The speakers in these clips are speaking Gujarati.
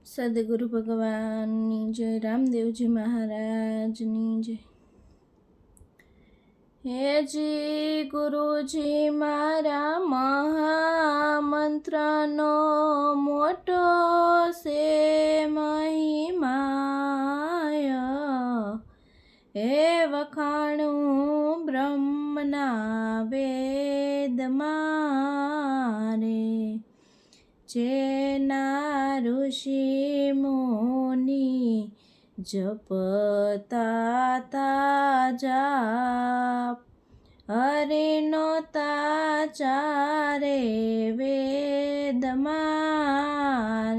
સદગુરુ ભગવાનની જય, રામદેવજી મહારાજની જય. હેજી ગુરુજી મારા મહામંત્રનો મોટો છે મહિમાય. હે વખાણું બ્રહ્મના વેદમાં રે, જેના ઋષિ મુનિ જપતા તા જાપ, હરિનો તાચારે વેદમાં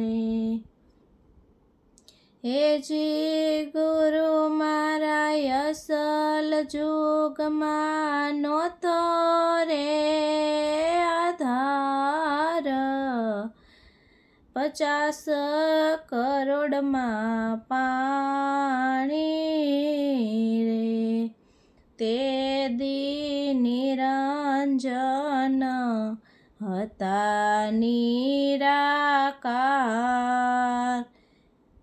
રે. હેજી ગુરુ મારા અસલ જુગમાં નહોતો રે આધાર, 50 કરોડમાં પાણી રે. તે દી નિરંજન હતા નિરાકાર,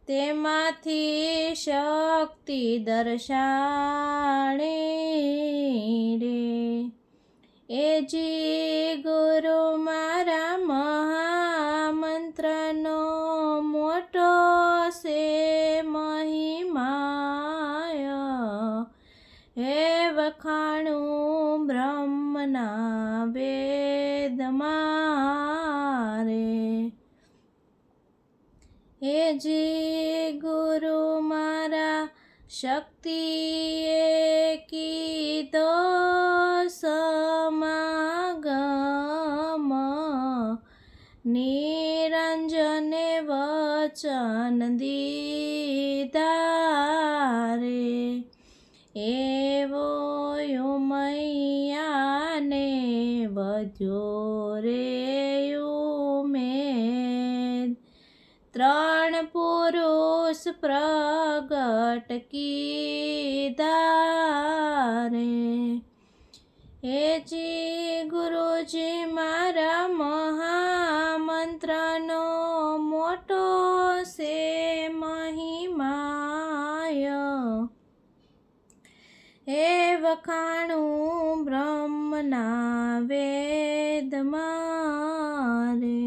તેમાંથી શક્તિ દર્શાણી રે. એજી ગુરુ મારા મહામંત્રનો મોટો છે મહિમાય. હે વખાણું બ્રહ્મના વેદમાં રે. હેજી ગુરુ મારા શક્તિએ કીધો સમાગમ, નિરંજને વચન દીધા રે. એવો ઉમૈયાને વધ્યો રે ઉમેદ, 3 પુરુષ પ્રગટ કીધા રે. હેજી ગુરુજી મારા મહામંત્રનો મોટો છે મહિમાય. હે વખાણું બ્રહ્મના વેદમાં રે.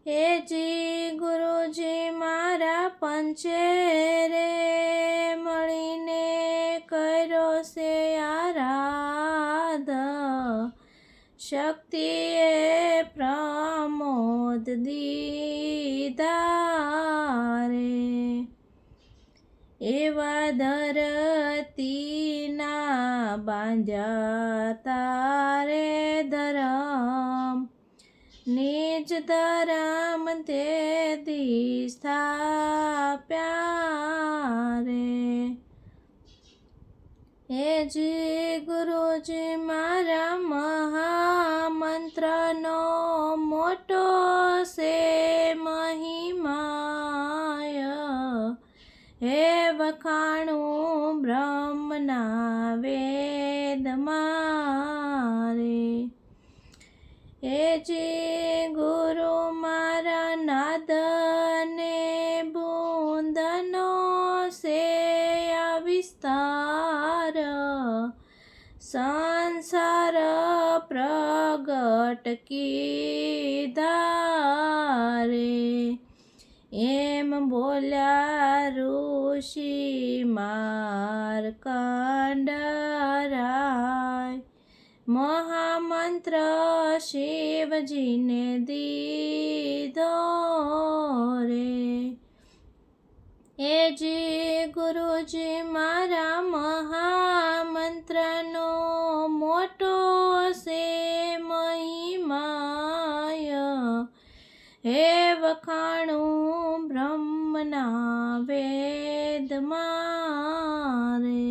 હેજી ગુરુજી મારા પંચેરે મળીને કર્યો છે આરાધ, શક્તિએ પ્રમોદ દીધા રે. એવા ધરતીના બાંધ્યા તારે ધરમ, નિજ ધરમ તે દી સ્થાપ્યા રે. હેજી ગુરુજી મારા મહામંત્રનો મોટો છે મહિમાય. હે વખાણું બ્રહ્મના વેદમાં રે. હેજી ગુરુ મારા નાદને બુંદનો છે વિસ્તાર, સંસાર પ્રગટ કીધા રે. એમ બોલ્યા ઋષિ માર્કંડરાય, મહામંત્ર શિવજીને દીધો રે. હેજી ગુરુજી મારા મહામંત્રનો મોટો છે મહિમાય. હે વખાણું બ્રહ્મના વેદમાં રે.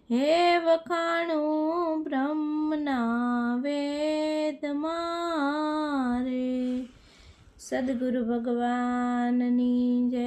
હે વખાણું બ્રહ્મના વેદમાં રે. સદગુરુ ભગવાનની જય.